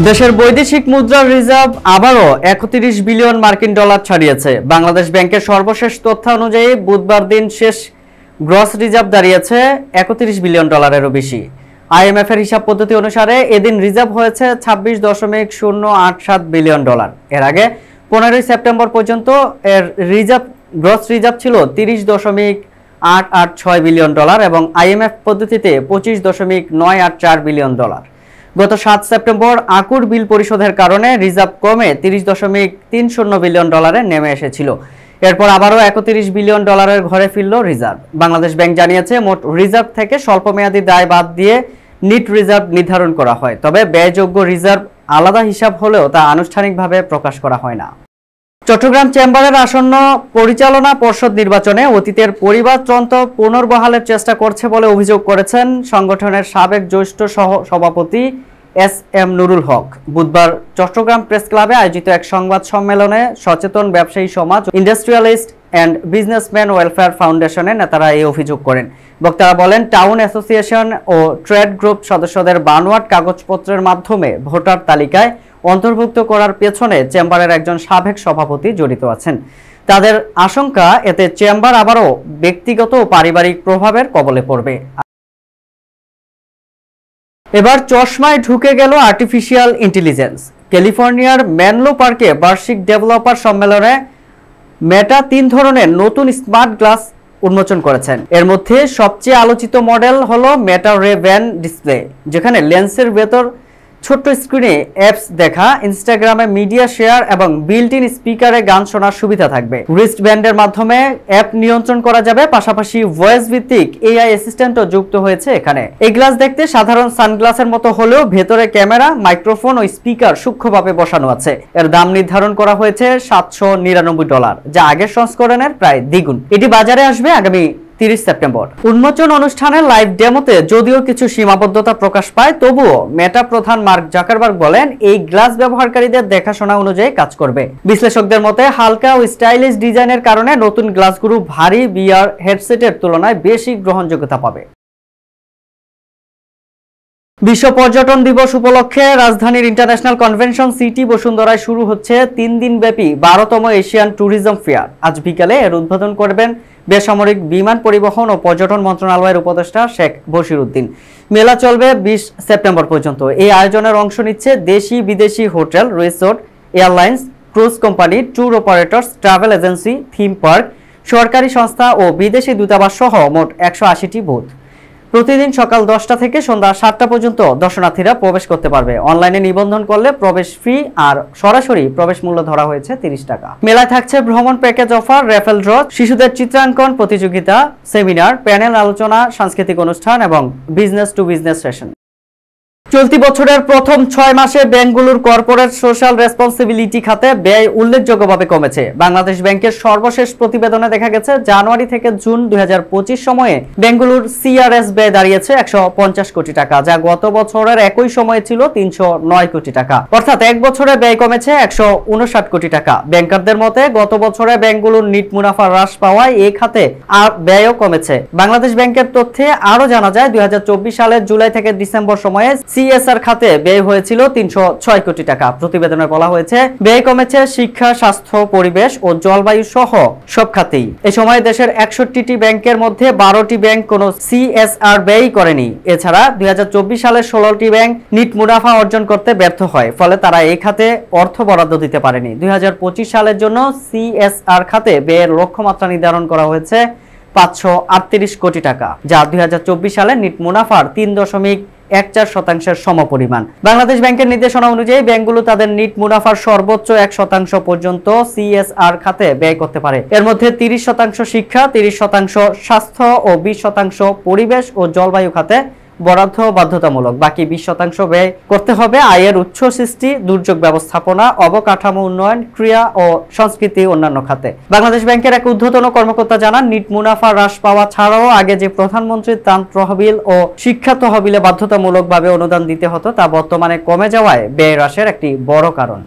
দেশের বৈদেশিক মুদ্রার রিজার্ভ আবারও ৩১ বিলিয়ন মার্কিন ডলার ছাড়িয়েছে। বাংলাদেশ ব্যাংকের সর্বশেষ তথ্য অনুযায়ী বুধবার দিন শেষ গ্রস রিজার্ভ দাঁড়িয়েছে ৩১ বিলিয়ন ডলারেরও বেশি। আইএমএফ এর হিসাব পদ্ধতি অনুসারে এদিন রিজার্ভ হয়েছে ২৬.০৮৭ বিলিয়ন ডলার। এর আগে ১৫ সেপ্টেম্বর পর্যন্ত এর গ্রস রিজার্ভ ছিল ৩০.৮৮৬ বিলিয়ন ডলার এবং আইএমএফ পদ্ধতিতে ২৫.৯৮৪ বিলিয়ন ডলার। গত ৭ সেপ্টেম্বর আকুর বিল পরিশোধের কারণে রিজার্ভ কমে ৩০.৩০ বিলিয়ন ডলারে নেমে এসেছিল। এরপর আবারও ৩১ বিলিয়ন ডলারের ঘরে ফিরল রিজার্ভ। বাংলাদেশ ব্যাংক জানিয়েছে, মোট রিজার্ভ থেকে স্বল্পমেয়াদী দায় বাদ দিয়ে নিট রিজার্ভ নির্ধারণ করা হয়। তবে ব্যয়যোগ্য রিজার্ভ আলাদা হিসাব হলেও তা আনুষ্ঠানিকভাবে প্রকাশ করা হয় না। চট্টগ্রাম চেম্বারের আসন্ন পরিচালনা পর্ষদ নির্বাচনে অতীতের পরিবারতন্ত্র পুনর্বহালের চেষ্টা করছে বলে অভিযোগ করেছেন সংগঠনের সাবেক জ্যেষ্ঠ সভাপতি এস.এম. নুরুল হক। বুধবার চট্টগ্রাম প্রেস ক্লাবে আয়োজিত এক সংবাদ সম্মেলনে সচেতন ব্যবসায়ী সমাজ, ইন্ডাস্ট্রিয়ালিস্ট অ্যান্ড বিজনেসম্যান ওয়েলফেয়ার ফাউন্ডেশনের নেতারা এই অভিযোগ করেন। বক্তারা বলেন, টাউন অ্যাসোসিয়েশন ও ট্রেড গ্রুপ সদস্যদের বানোয়াট কাগজপত্রের মাধ্যমে ভোটার তালিকায় অন্তর্ভুক্ত করার পেছনে চেম্বারের একজন সাবেক সভাপতি জড়িত আছেন। তাদের আশঙ্কা, এতে চেম্বার আবারও ব্যক্তিগত ও পারিবারিক প্রভাবের কবলে পড়বে। এবার চশমায় ঢুকে গেল আর্টিফিশিয়াল ইন্টেলিজেন্স। ক্যালিফোর্নিয়ার মেনলো পার্কে বার্ষিক ডেভেলপার সম্মেলনে মেটা ৩ ধরনের নতুন স্মার্ট গ্লাস উন্মোচন করেছেন। এর মধ্যে সবচেয়ে আলোচিত মডেল হলো মেটা রে ভ্যান ডিসপ্লে, যেখানে লেন্সের ভেতর ছোট্ট স্ক্রিনে অ্যাপস দেখা, ইনস্টাগ্রামে মিডিয়া শেয়ার এবং বিল্ট ইন স্পিকারে গান শোনার সুবিধা থাকবে। রিস্ট ব্যান্ডের মাধ্যমে অ্যাপ নিয়ন্ত্রণ করা যাবে, পাশাপাশি ভয়েস ভিত্তিক এআই অ্যাসিস্ট্যান্টও যুক্ত হয়েছে এখানে। এই গ্লাস দেখতে সাধারণ সানগ্লাসের মতো হলেও ভেতরে ক্যামেরা, মাইক্রোফোন ও স্পিকার সূক্ষ্মভাবে বসানো আছে। এর দাম নির্ধারণ করা হয়েছে $৭৯৯, যা আগের সংস্করণের প্রায় দ্বিগুণ। এটি বাজারে আসবে আগামী ৩০ সেপ্টেম্বর। উন্মোচন অনুষ্ঠানের লাইভ ডেমোতে যদিও কিছু সীমাবদ্ধতা প্রকাশ পায়, তবুও মেটা প্রধান মার্ক জাকারবার্গ বলেন, এই গ্লাস ব্যবহারকারীদের দেখাশোনা অনুযায়ী কাজ করবে। বিশ্লেষকদের মতে হালকা ও স্টাইলিশ ডিজাইনের কারণে নতুন গ্লাসগুলো ভারী ভিআর হেডসেটের তুলনায় বেশি গ্রহণযোগ্যতা পাবে। বিশ্ব পর্যটন দিবস উপলক্ষে রাজধানীর ইন্টারন্যাশনাল কনভেনশন সিটি বসুন্ধরায় শুরু হচ্ছে ৩ দিনব্যাপী ১২তম এশিয়ান ট্যুরিজম ফেয়ার। আজ বিকালে এর উদ্বোধন করবেন বেসামরিক বিমান পরিবহন ও পর্যটন মন্ত্রণালয়ের উপদেষ্টা শেখ বশির উদ্দিন। মেলা চলবে ২০ সেপ্টেম্বর পর্যন্ত। এই আয়োজনের অংশ নিচ্ছে দেশি বিদেশি hotel, resort, airlines, cruise company, tour operators, travel agency, theme park, সরকারি সংস্থা ও বিদেশি দূতাবাস সহ মোট ১৮০টি বুথ। প্রতিদিন সকাল ১০টা থেকে সন্ধ্যা ৭টা পর্যন্ত দর্শনার্থীরা প্রবেশ করতে পারবে। অনলাইনে নিবন্ধন করলে প্রবেশ ফি আর সরাসরি প্রবেশ মূল্য ধরা হয়েছে ৩০ টাকা। মেলায় থাকছে ভ্রমণ প্যাকেজ অফার, রেফেল ড্র, শিশুদের চিত্রাঙ্কন প্রতিযোগিতা, সেমিনার, প্যানেল আলোচনা, সাংস্কৃতিক অনুষ্ঠান এবং বিজনেস টু বিজনেস সেশন। চলতি বছরের প্রথম ৬ মাসে ব্যাংকগুলোর কর্পোরেট সোশ্যাল রেসপন্সিবিলিটি খাতে ব্যয় উল্লেখযোগ্যভাবে কমেছে। বাংলাদেশ ব্যাংকের সর্বশেষ প্রতিবেদনে দেখা গেছে, জানুয়ারি থেকে জুন ২০২৫ সময়ে ব্যাংকগুলোর সিআরএস ব্যয় দাঁড়িয়েছে ১৫০ কোটি টাকা, যা গত বছরের একই সময়ে ছিল ৩০৯ কোটি টাকা। অর্থাৎ এক বছরে ব্যয় কমেছে ১৫৯ কোটি টাকা। ব্যাংকারদের মতে গত বছরে ব্যাংকগুলোর নিট মুনাফা হ্রাস পাওয়ায় এই খাতে আর ব্যয়ও কমেছে। বাংলাদেশ ব্যাংকের তথ্যে আরো জানা যায়, ২০২৪ সালের জুলাই থেকে ডিসেম্বর সময়ে সিএসআর খাতে ব্যয় হয়েছিল ৩০৬ কোটি টাকা। প্রতিবেদনে বলা হয়েছে, ব্যয় কমেছে শিক্ষা, স্বাস্থ্য, পরিবেশ ও জলবায়ু সহ সব খাতেই। এ সময় দেশের ৬১টি ব্যাংকের মধ্যে ১২টি ব্যাংক কোনো সিএসআর ব্যয় করেনি। এছাড়া ২০২৪ সালে ১৬টি ব্যাংক নিট মুনাফা অর্জন করতে ব্যর্থ হয়, ফলে তারা এই খাতে অর্থ বরাদ্দ দিতে পারেনি। ২০২৫ সালের জন্য সিএসআর খাতে ব্যয়ের লক্ষ্যমাত্রা নির্ধারণ করা হয়েছে ৫৩৮ কোটি টাকা, যা ২০২৪ সালে নিট মুনাফার ৩.১৪% সমপরিমাণ। বাংলাদেশ ব্যাংকের নির্দেশনা অনুযায়ী ব্যাংকগুলো তাদের নিট মুনাফার সর্বোচ্চ ১% পর্যন্ত সিএসআর খাতে ব্যয় করতে পারে। এর মধ্যে ৩০% শিক্ষা, ৩০% স্বাস্থ্য ও ২০% পরিবেশ ও জলবায়ু খাতে বরাদ্দ বাধ্যতামূলক। বাকি ২০% ব্যয় করতে হবে আয়ের উৎস সৃষ্টি, দুর্যোগ ব্যবস্থাপনা, অবকাঠামো উন্নয়ন, ক্রীড়া ও সংস্কৃতি, অন্যান্য খাতে। বাংলাদেশ ব্যাংকের এক ঊর্ধ্বতন কর্মকর্তা জানান, নিট মুনাফা হ্রাস পাওয়া ছাড়াও আগে যে প্রধানমন্ত্রীর ত্রাণ তহবিল ও শিক্ষা তহবিলে বাধ্যতামূলকভাবে অনুদান দিতে হতো, তা বর্তমানে কমে যাওয়ায় ব্যয় হ্রাসের একটি বড় কারণ।